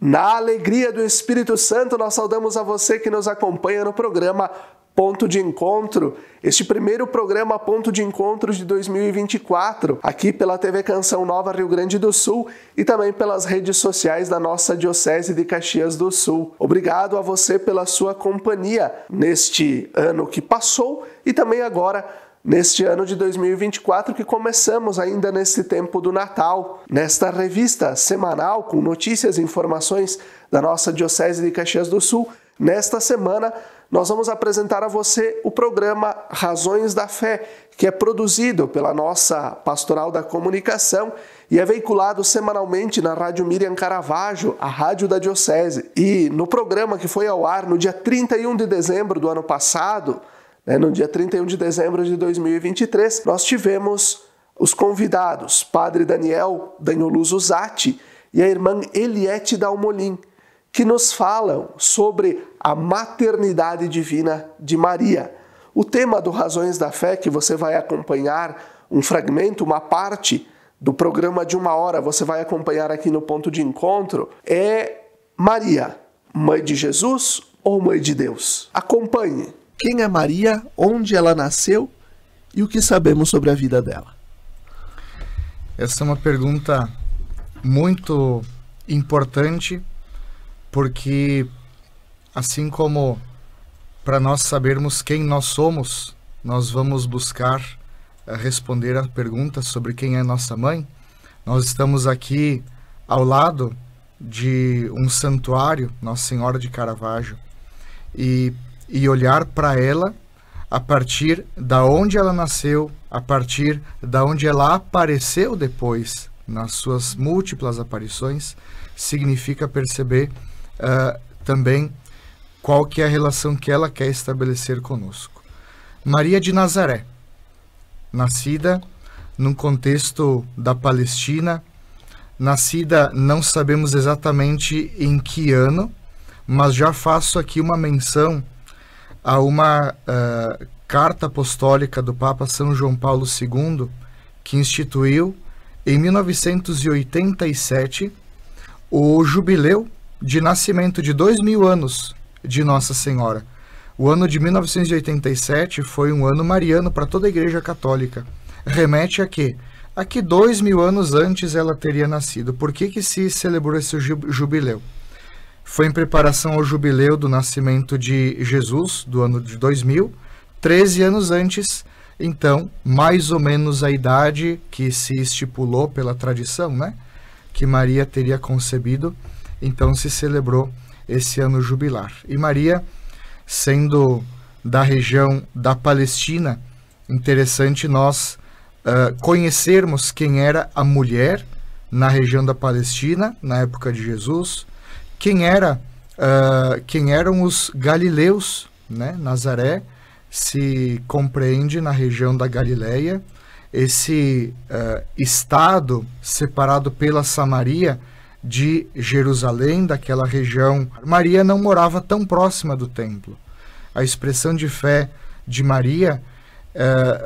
Na alegria do Espírito Santo, nós saudamos a você que nos acompanha no programa Ponto de Encontro, este primeiro programa Ponto de Encontro de 2024, aqui pela TV Canção Nova Rio Grande do Sul e também pelas redes sociais da nossa Diocese de Caxias do Sul. Obrigado a você pela sua companhia neste ano que passou e também agora neste ano de 2024 que começamos ainda nesse tempo do Natal, nesta revista semanal com notícias e informações da nossa Diocese de Caxias do Sul. Nesta semana nós vamos apresentar a você o programa Razões da Fé, que é produzido pela nossa Pastoral da Comunicação e é veiculado semanalmente na Rádio Miriam Caravaggio, a rádio da Diocese. E no programa que foi ao ar no dia 31 de dezembro do ano passado, no dia 31 de dezembro de 2023, nós tivemos os convidados, Padre Daniel Danholuso Zatti e a irmã Eliette Dalmolin, que nos falam sobre a maternidade divina de Maria. O tema do Razões da Fé, que você vai acompanhar um fragmento, uma parte do programa de 1 hora, você vai acompanhar aqui no Ponto de Encontro, é Maria, mãe de Jesus ou mãe de Deus? Acompanhe. Quem é Maria, onde ela nasceu e o que sabemos sobre a vida dela? Essa é uma pergunta muito importante, porque assim como para nós sabermos quem nós somos, nós vamos buscar responder a pergunta sobre quem é nossa mãe. Nós estamos aqui ao lado de um santuário, Nossa Senhora de Caravaggio, e olhar para ela a partir da onde ela nasceu, a partir da onde ela apareceu depois, nas suas múltiplas aparições, significa perceber também qual que é a relação que ela quer estabelecer conosco. Maria de Nazaré, nascida num contexto da Palestina, nascida não sabemos exatamente em que ano, mas já faço aqui uma menção a uma carta apostólica do Papa São João Paulo II, que instituiu em 1987 o jubileu de nascimento de 2000 anos de Nossa Senhora. O ano de 1987 foi um ano mariano para toda a Igreja Católica. Remete a quê? A que 2000 anos antes ela teria nascido. Por que se celebrou esse jubileu? Foi em preparação ao jubileu do nascimento de Jesus, do ano de 2000, 13 anos antes, então, mais ou menos a idade que se estipulou pela tradição, que Maria teria concebido, então se celebrou esse ano jubilar. E Maria, sendo da região da Palestina, interessante nós conhecermos quem era a mulher na região da Palestina, na época de Jesus, quem eram os galileus, Nazaré se compreende na região da Galileia, esse estado separado pela Samaria de Jerusalém, daquela região. Maria não morava tão próxima do templo. A expressão de fé de Maria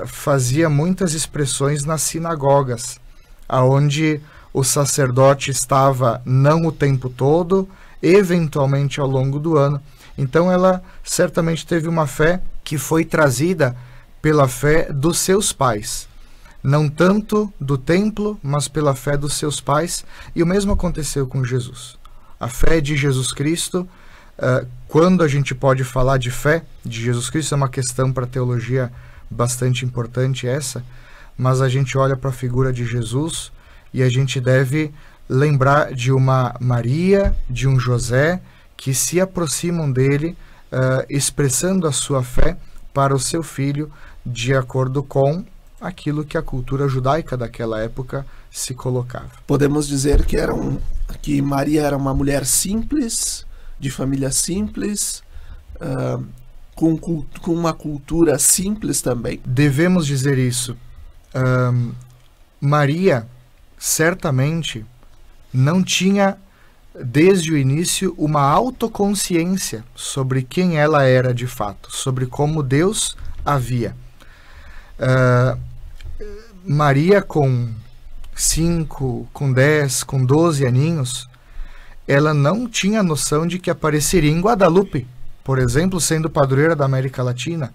fazia muitas expressões nas sinagogas, aonde o sacerdote estava não o tempo todo, eventualmente ao longo do ano. Então ela certamente teve uma fé que foi trazida pela fé dos seus pais. Não tanto do templo, mas pela fé dos seus pais. E o mesmo aconteceu com Jesus. A fé de Jesus Cristo, quando a gente pode falar de fé de Jesus Cristo, é uma questão para a teologia bastante importante essa, mas a gente olha para a figura de Jesus e a gente deve lembrar de uma Maria, de um José, que se aproximam dele, expressando a sua fé para o seu filho, de acordo com aquilo que a cultura judaica daquela época se colocava. Podemos dizer que Maria era uma mulher simples, de família simples, com uma cultura simples também. Devemos dizer isso. Maria, certamente, não tinha, desde o início, uma autoconsciência sobre quem ela era de fato, sobre como Deus a via. Maria, com 5, com 10, com 12 aninhos, ela não tinha noção de que apareceria em Guadalupe, por exemplo, sendo padroeira da América Latina.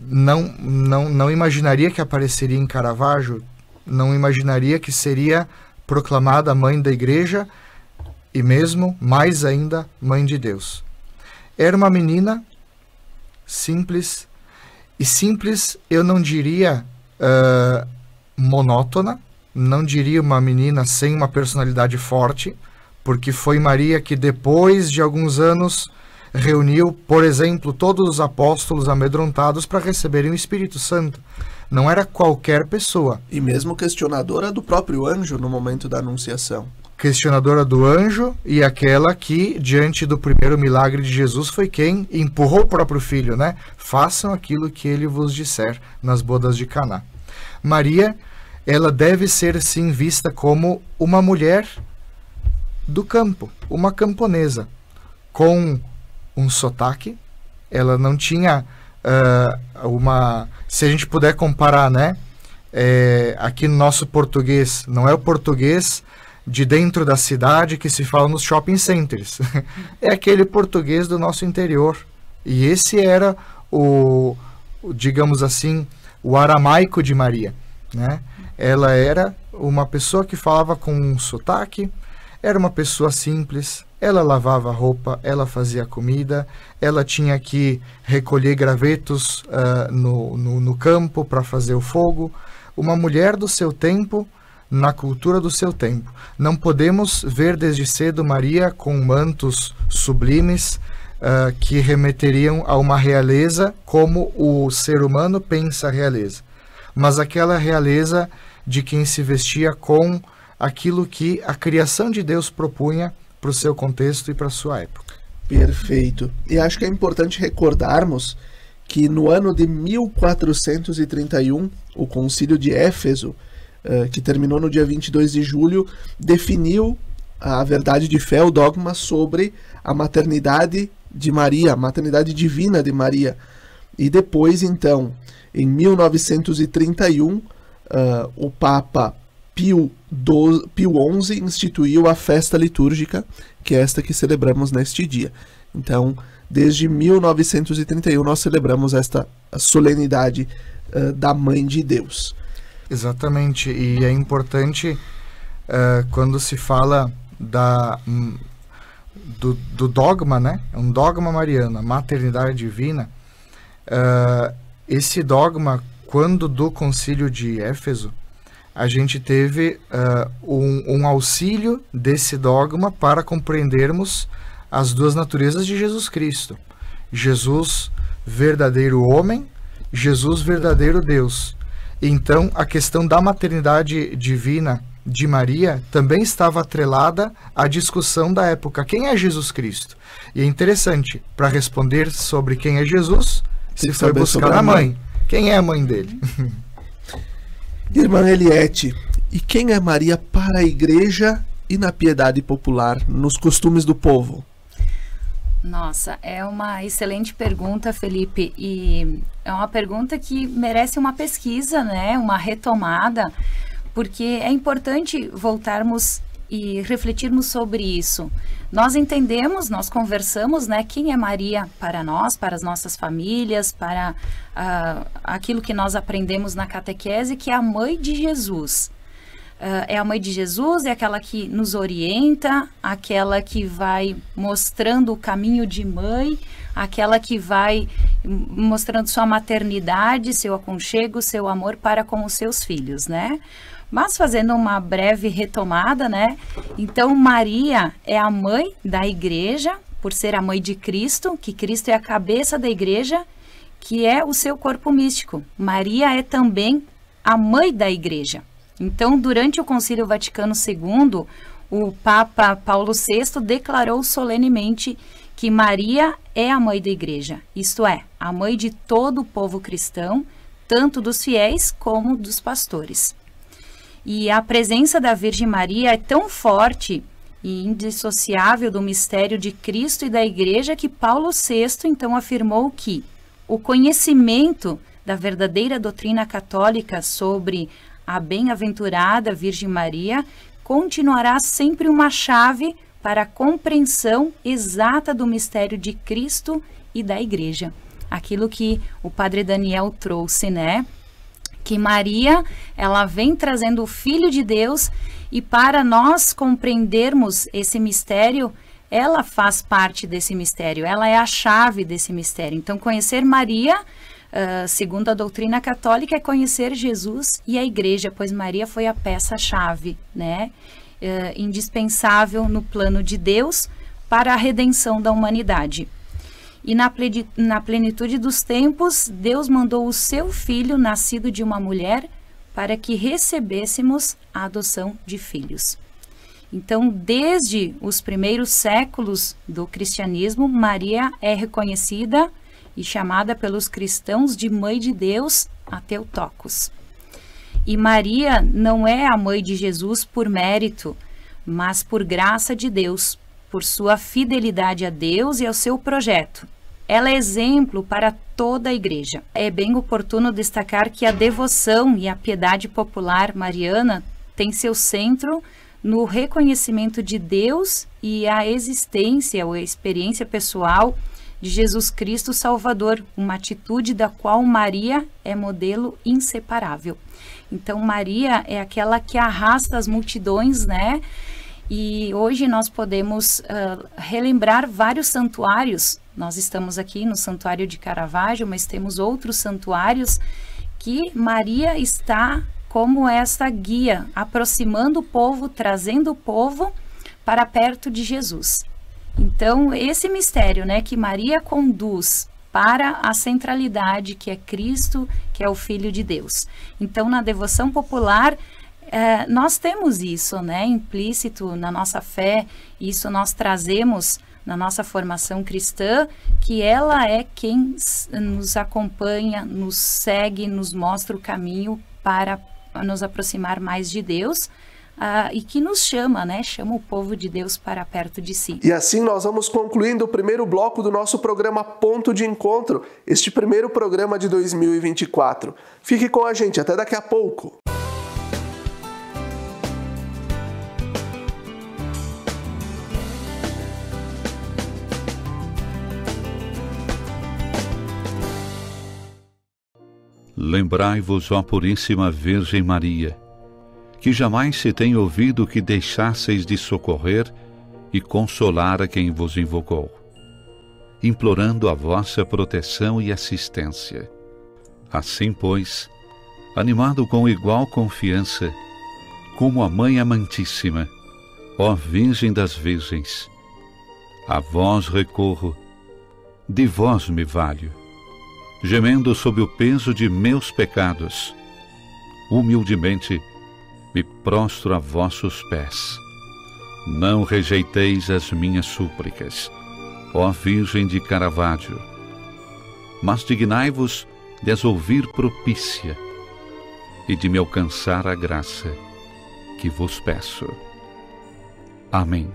Não imaginaria que apareceria em Caravaggio, não imaginaria que seria proclamada mãe da igreja e mesmo, mais ainda, mãe de Deus. Era uma menina simples, e simples eu não diria monótona, não diria uma menina sem uma personalidade forte, porque foi Maria que depois de alguns anos reuniu, por exemplo, todos os apóstolos amedrontados para receberem o Espírito Santo. Não era qualquer pessoa. E mesmo questionadora do próprio anjo no momento da anunciação. Questionadora do anjo e aquela que, diante do primeiro milagre de Jesus, foi quem empurrou o próprio filho, né? Façam aquilo que ele vos disser nas bodas de Caná. Maria, ela deve ser sim vista como uma mulher do campo, uma camponesa, com um sotaque. Ela não tinha se a gente puder comparar, né? Aqui no nosso português, não é o português de dentro da cidade que se fala nos shopping centers. É aquele português do nosso interior. E esse era digamos assim, o aramaico de Maria, né? Ela era uma pessoa que falava com um sotaque, era uma pessoa simples, ela lavava roupa, ela fazia comida, ela tinha que recolher gravetos no campo para fazer o fogo. Uma mulher do seu tempo, na cultura do seu tempo. Não podemos ver desde cedo Maria com mantos sublimes que remeteriam a uma realeza como o ser humano pensa a realeza, mas aquela realeza de quem se vestia com aquilo que a criação de Deus propunha para o seu contexto e para a sua época. Perfeito. E acho que é importante recordarmos que no ano de 1431, o Concílio de Éfeso, que terminou no dia 22 de julho, definiu a verdade de fé, o dogma sobre a maternidade de Maria, a maternidade divina de Maria. E depois, então, em 1931, o Papa Pio XI instituiu a festa litúrgica, que é esta que celebramos neste dia. Então, desde 1931, nós celebramos esta solenidade da Mãe de Deus. Exatamente, e é importante quando se fala do dogma, né? Um dogma mariano, a maternidade divina. Esse dogma, quando do Concílio de Éfeso, a gente teve um auxílio desse dogma para compreendermos as duas naturezas de Jesus Cristo. Jesus, verdadeiro homem, Jesus, verdadeiro Deus. Então, a questão da maternidade divina de Maria também estava atrelada à discussão da época. Quem é Jesus Cristo? E é interessante, para responder sobre quem é Jesus, se foi buscar a mãe. Quem é a mãe dele? Irmã Eliette, e quem é Maria para a igreja e na piedade popular, nos costumes do povo? Nossa, é uma excelente pergunta, Felipe, e é uma pergunta que merece uma pesquisa, né? Uma retomada, porque é importante voltarmos e refletirmos sobre isso. Nós entendemos, nós conversamos, né? Quem é Maria para nós, para as nossas famílias, para aquilo que nós aprendemos na catequese, que é a mãe de Jesus. É a mãe de Jesus, é aquela que nos orienta, aquela que vai mostrando o caminho de mãe, aquela que vai mostrando sua maternidade, seu aconchego, seu amor para com os seus filhos, né? Mas fazendo uma breve retomada, né? Então, Maria é a mãe da igreja, por ser a mãe de Cristo, que Cristo é a cabeça da igreja, que é o seu corpo místico. Maria é também a mãe da igreja. Então, durante o Concílio Vaticano II, o Papa Paulo VI declarou solenemente que Maria é a mãe da igreja, isto é, a mãe de todo o povo cristão, tanto dos fiéis como dos pastores. E a presença da Virgem Maria é tão forte e indissociável do mistério de Cristo e da igreja que Paulo VI então afirmou que o conhecimento da verdadeira doutrina católica sobre a bem-aventurada Virgem Maria continuará sempre uma chave para a compreensão exata do mistério de Cristo e da Igreja. Aquilo que o Padre Daniel trouxe, né? Que Maria, ela vem trazendo o Filho de Deus, e para nós compreendermos esse mistério, ela faz parte desse mistério, ela é a chave desse mistério. Então, conhecer Maria, segundo a doutrina católica, é conhecer Jesus e a Igreja, pois Maria foi a peça-chave, né? Indispensável no plano de Deus para a redenção da humanidade. E na plenitude dos tempos, Deus mandou o seu Filho, nascido de uma mulher, para que recebêssemos a adoção de filhos. Então, desde os primeiros séculos do cristianismo, Maria é reconhecida e chamada pelos cristãos de Mãe de Deus a Theotokos. E Maria não é a mãe de Jesus por mérito, mas por graça de Deus, por sua fidelidade a Deus e ao seu projeto. Ela é exemplo para toda a Igreja. É bem oportuno destacar que a devoção e a piedade popular mariana tem seu centro no reconhecimento de Deus e a existência ou a experiência pessoal de Jesus Cristo Salvador, uma atitude da qual Maria é modelo inseparável. Então, Maria é aquela que arrasta as multidões, né? E hoje nós podemos relembrar vários santuários. Nós estamos aqui no Santuário de Caravaggio, mas temos outros santuários que Maria está como essa guia, aproximando o povo, trazendo o povo para perto de Jesus. Então, esse mistério, né, que Maria conduz para a centralidade, que é Cristo, que é o Filho de Deus. Então, na devoção popular, nós temos isso, né, implícito na nossa fé, isso nós trazemos na nossa formação cristã, que ela é quem nos acompanha, nos segue, nos mostra o caminho para nos aproximar mais de Deus, e que nos chama, né? Chama o povo de Deus para perto de si. E assim nós vamos concluindo o primeiro bloco do nosso programa Ponto de Encontro, este primeiro programa de 2024. Fique com a gente, até daqui a pouco. Lembrai-vos, ó Puríssima Virgem Maria, que jamais se tem ouvido que deixasseis de socorrer e consolar a quem vos invocou, implorando a vossa proteção e assistência. Assim, pois, animado com igual confiança, como a Mãe Amantíssima, ó Virgem das Virgens, a vós recorro, de vós me valho, gemendo sob o peso de meus pecados, humildemente me prostro a vossos pés. Não rejeiteis as minhas súplicas, ó Virgem de Caravaggio, mas dignai-vos de as ouvir propícia e de me alcançar a graça que vos peço. Amém.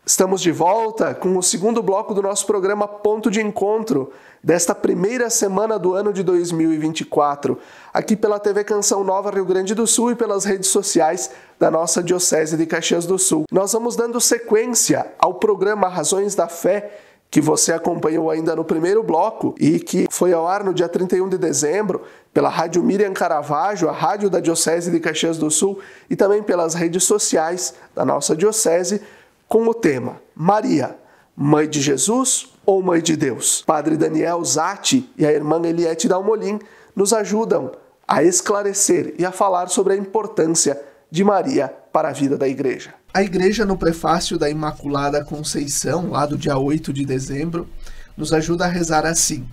Estamos de volta com o segundo bloco do nosso programa Ponto de Encontro, desta primeira semana do ano de 2024, aqui pela TV Canção Nova Rio Grande do Sul e pelas redes sociais da nossa Diocese de Caxias do Sul. Nós vamos dando sequência ao programa Razões da Fé, que você acompanhou ainda no primeiro bloco e que foi ao ar no dia 31 de dezembro pela Rádio Miriam Caravaggio, a rádio da Diocese de Caxias do Sul, e também pelas redes sociais da nossa Diocese, com o tema Maria, Mãe de Jesus ou Mãe de Deus? Padre Daniel Zatti e a irmã Eliette Dalmolin nos ajudam a esclarecer e a falar sobre a importância de Maria para a vida da Igreja. A Igreja, no prefácio da Imaculada Conceição, lá do dia 8 de dezembro, nos ajuda a rezar assim: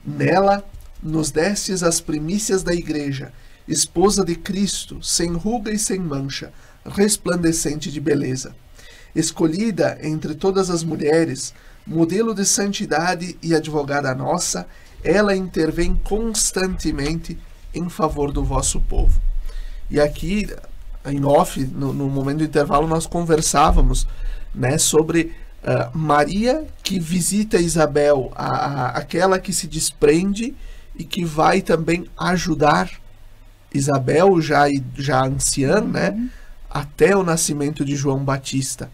Nela nos destes as primícias da Igreja, esposa de Cristo, sem ruga e sem mancha, resplandecente de beleza. Escolhida entre todas as mulheres, modelo de santidade e advogada nossa, ela intervém constantemente em favor do vosso povo. E aqui em off, no momento do intervalo, nós conversávamos, né, sobre Maria que visita Isabel, aquela que se desprende e que vai também ajudar Isabel, já anciã, né, até o nascimento de João Batista,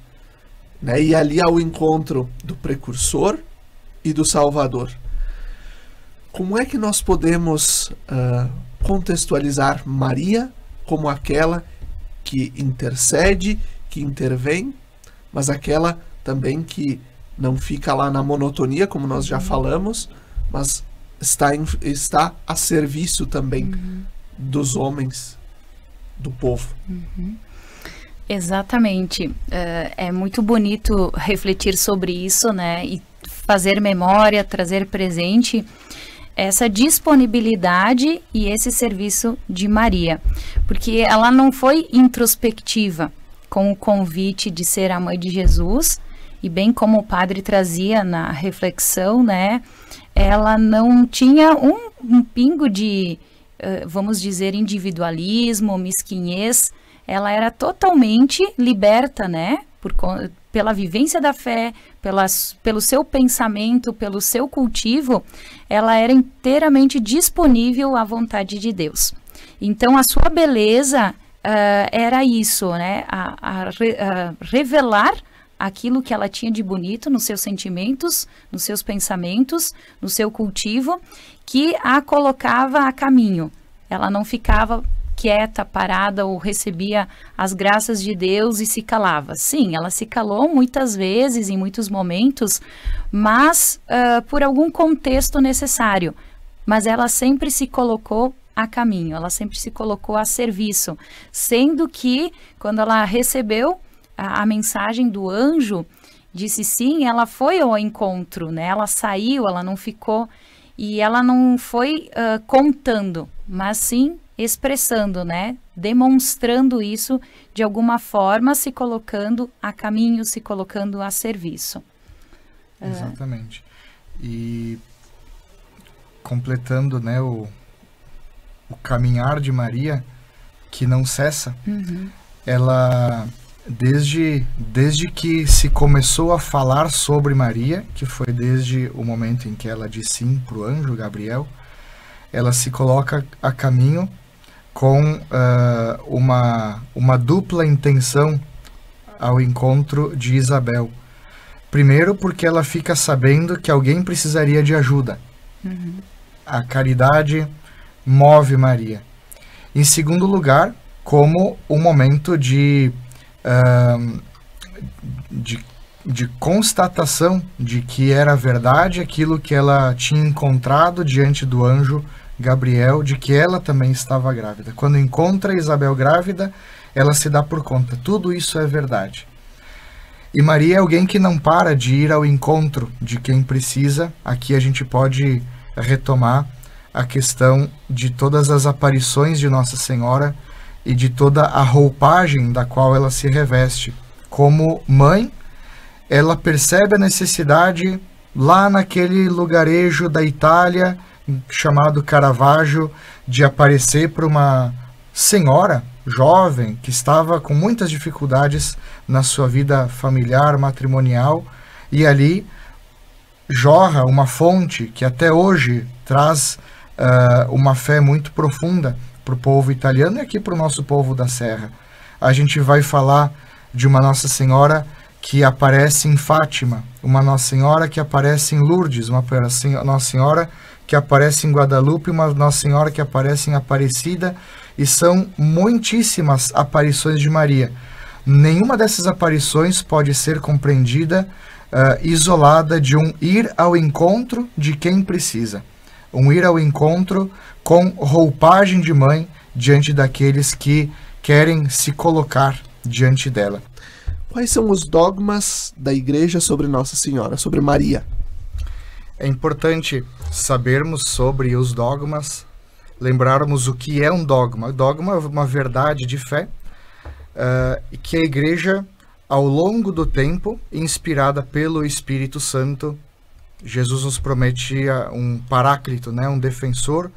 né, e ali há o encontro do precursor e do Salvador. Como é que nós podemos contextualizar Maria como aquela que intercede, que intervém, mas aquela também que não fica lá na monotonia, como nós já falamos, mas está a serviço também dos homens, do povo? Exatamente. É muito bonito refletir sobre isso, né? E fazer memória, trazer presente essa disponibilidade e esse serviço de Maria. Porque ela não foi introspectiva com o convite de ser a mãe de Jesus, e bem como o padre trazia na reflexão, né? Ela não tinha um pingo de, vamos dizer, individualismo, mesquinhez. Ela era totalmente liberta, né? Pela vivência da fé, pelo seu pensamento, pelo seu cultivo, ela era inteiramente disponível à vontade de Deus. Então, a sua beleza era isso, né? A revelar aquilo que ela tinha de bonito nos seus sentimentos, nos seus pensamentos, no seu cultivo, que a colocava a caminho. Ela não ficava quieta, parada, ou recebia as graças de Deus e se calava. Sim, ela se calou muitas vezes, em muitos momentos, mas por algum contexto necessário. Mas ela sempre se colocou a caminho, ela sempre se colocou a serviço, sendo que, quando ela recebeu a mensagem do anjo, disse sim, ela foi ao encontro, né? Ela saiu, ela não ficou, e ela não foi contando, mas sim expressando, né? Demonstrando isso de alguma forma, se colocando a caminho, se colocando a serviço. Exatamente. E completando, né, o caminhar de Maria, que não cessa, ela, desde que se começou a falar sobre Maria, que foi desde o momento em que ela disse sim para o anjo Gabriel, ela se coloca a caminho com uma dupla intenção ao encontro de Isabel. Primeiro, porque ela fica sabendo que alguém precisaria de ajuda. A caridade move Maria. Em segundo lugar, como um momento de constatação de que era verdade aquilo que ela tinha encontrado diante do anjo Gabriel, de que ela também estava grávida. Quando encontra Isabel grávida, ela se dá por conta. Tudo isso é verdade. E Maria é alguém que não para de ir ao encontro de quem precisa. Aqui a gente pode retomar a questão de todas as aparições de Nossa Senhora e de toda a roupagem da qual ela se reveste. Como mãe, ela percebe a necessidade lá naquele lugarejo da Itália, chamado Caravaggio, de aparecer para uma senhora jovem que estava com muitas dificuldades na sua vida familiar, matrimonial, e ali jorra uma fonte que até hoje traz uma fé muito profunda para o povo italiano e aqui para o nosso povo da Serra. A gente vai falar de uma Nossa Senhora que aparece em Fátima, uma Nossa Senhora que aparece em Lourdes, uma Nossa Senhora que aparece em Guadalupe, uma Nossa Senhora que aparece em Aparecida, e são muitíssimas aparições de Maria. Nenhuma dessas aparições pode ser compreendida isolada de um ir ao encontro de quem precisa. Um ir ao encontro com roupagem de mãe diante daqueles que querem se colocar diante dela. Quais são os dogmas da Igreja sobre Nossa Senhora, sobre Maria? É importante sabermos sobre os dogmas, lembrarmos o que é um dogma. Dogma é uma verdade de fé que a Igreja, ao longo do tempo, inspirada pelo Espírito Santo, Jesus nos prometia um paráclito, né, um defensor,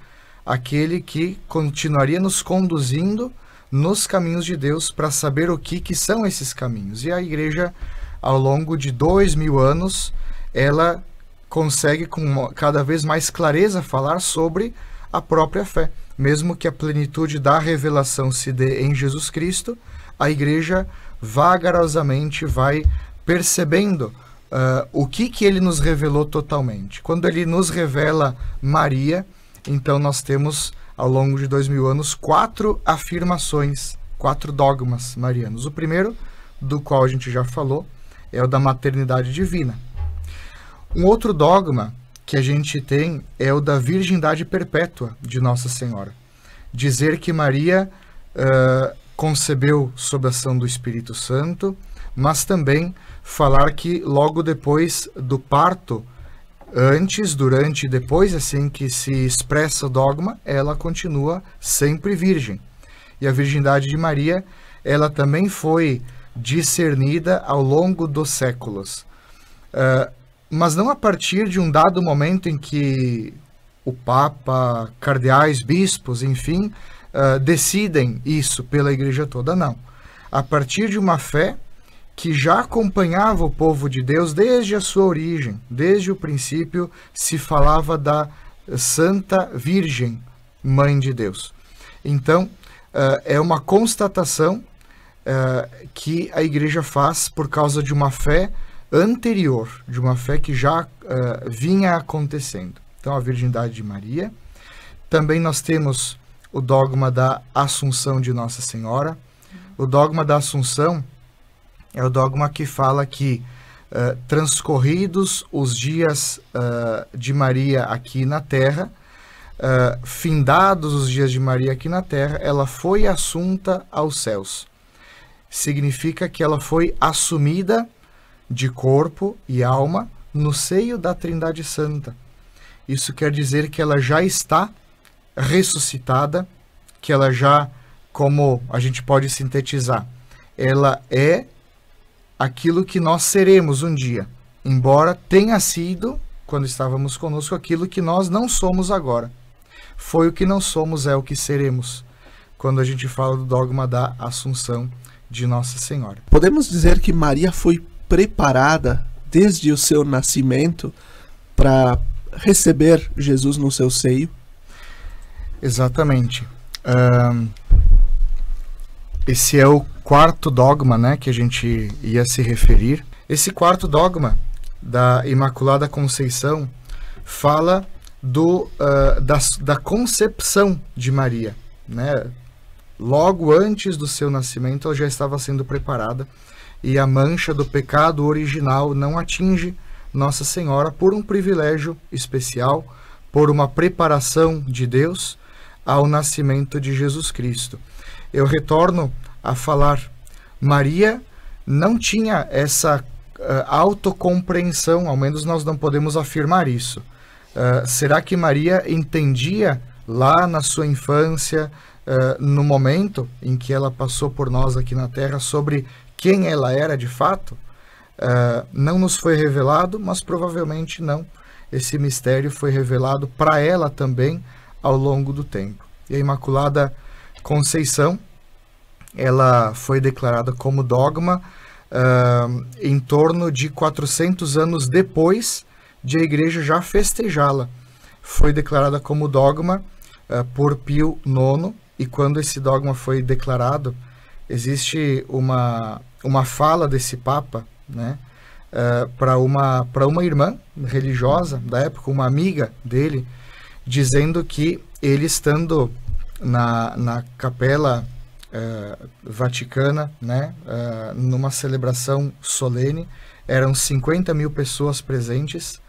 aquele que continuaria nos conduzindo nos caminhos de Deus para saber o que são esses caminhos. E a igreja, ao longo de 2000 anos, ela consegue com cada vez mais clareza falar sobre a própria fé. Mesmo que a plenitude da revelação se dê em Jesus Cristo, a igreja vagarosamente vai percebendo o que ele nos revelou totalmente. Quando ele nos revela Maria, então nós temos, ao longo de 2000 anos, 4 afirmações, 4 dogmas marianos. O primeiro, do qual a gente já falou, é o da maternidade divina. Um outro dogma que a gente tem é o da virgindade perpétua de Nossa Senhora. Dizer que Maria concebeu sob a ação do Espírito Santo, mas também falar que logo depois do parto, antes, durante e depois, assim que se expressa o dogma, ela continua sempre virgem. E a virgindade de Maria, ela também foi discernida ao longo dos séculos. Mas não a partir de um dado momento em que o Papa, cardeais, bispos, enfim, decidem isso pela igreja toda, não. A partir de uma fé que já acompanhava o povo de Deus desde a sua origem. Desde o princípio se falava da Santa Virgem, Mãe de Deus. Então, é uma constatação que a igreja faz por causa de uma fé anterior, de uma fé que já vinha acontecendo. Então, a virgindade de Maria. Também nós temos o dogma da Assunção de Nossa Senhora. O dogma da Assunção é o dogma que fala que, transcorridos os dias de Maria aqui na Terra, findados os dias de Maria aqui na Terra, ela foi assunta aos céus. Significa que ela foi assumida de corpo e alma no seio da Trindade Santa. Isso quer dizer que ela já está ressuscitada, que ela já, como a gente pode sintetizar, ela é aquilo que nós seremos um dia, embora tenha sido, quando estávamos conosco, aquilo que nós não somos agora. Foi o que não somos, é o que seremos, quando a gente fala do dogma da Assunção de Nossa Senhora. Podemos dizer que Maria foi preparada desde o seu nascimento para receber Jesus no seu seio? Exatamente. Esse é o quarto dogma, né, que a gente ia se referir. Esse quarto dogma da Imaculada Conceição fala da concepção de Maria, né? Logo antes do seu nascimento, ela já estava sendo preparada e a mancha do pecado original não atinge Nossa Senhora por um privilégio especial, por uma preparação de Deus ao nascimento de Jesus Cristo. Eu retorno a falar, Maria não tinha essa autocompreensão, ao menos nós não podemos afirmar isso. Será que Maria entendia lá na sua infância, no momento em que ela passou por nós aqui na Terra, sobre quem ela era de fato? Não nos foi revelado, mas provavelmente não. Esse mistério foi revelado para ela também ao longo do tempo. E a Imaculada Conceição, ela foi declarada como dogma em torno de 400 anos depois de a Igreja já festejá-la. Foi declarada como dogma por Pio IX, e quando esse dogma foi declarado, existe uma fala desse Papa, né, para uma irmã religiosa da época, uma amiga dele, dizendo que ele, estando na capela Vaticana, né, numa celebração solene, eram 50 mil pessoas presentes,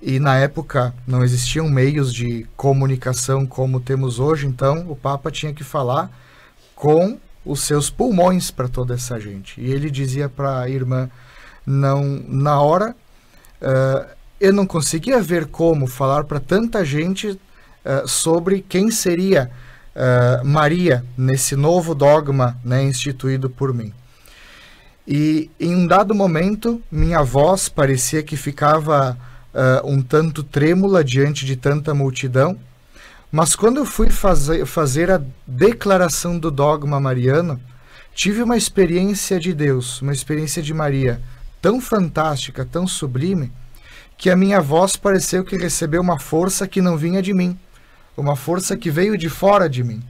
e na época não existiam meios de comunicação como temos hoje, então o Papa tinha que falar com os seus pulmões para toda essa gente. E ele dizia para a irmã, não, na hora, eu não conseguia ver como falar para tanta gente sobre quem seria Maria nesse novo dogma, né, instituído por mim. E em um dado momento, minha voz parecia que ficava um tanto trêmula diante de tanta multidão, Mas quando eu fui fazer a declaração do dogma mariano, tive uma experiência de Deus, uma experiência de Maria tão fantástica, tão sublime, que a minha voz pareceu que recebeu uma força que não vinha de mim, uma força que veio de fora de mim.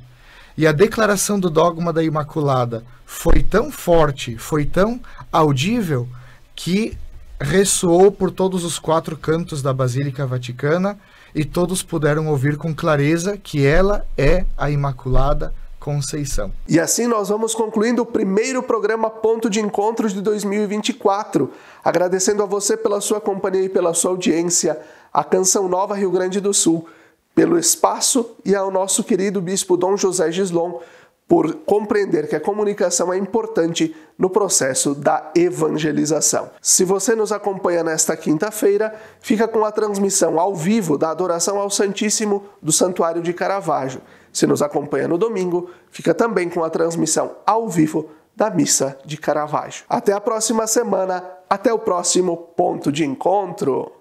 E a declaração do dogma da Imaculada foi tão forte, foi tão audível, que ressoou por todos os 4 cantos da Basílica Vaticana e todos puderam ouvir com clareza que ela é a Imaculada Conceição. E assim nós vamos concluindo o primeiro programa Ponto de Encontro de 2024, agradecendo a você pela sua companhia e pela sua audiência, a Canção Nova Rio Grande do Sul, pelo espaço, e ao nosso querido Bispo Dom José Gislon, por compreender que a comunicação é importante no processo da evangelização. Se você nos acompanha nesta quinta-feira, fica com a transmissão ao vivo da adoração ao Santíssimo do Santuário de Caravaggio. Se nos acompanha no domingo, fica também com a transmissão ao vivo da Missa de Caravaggio. Até a próxima semana, até o próximo Ponto de Encontro!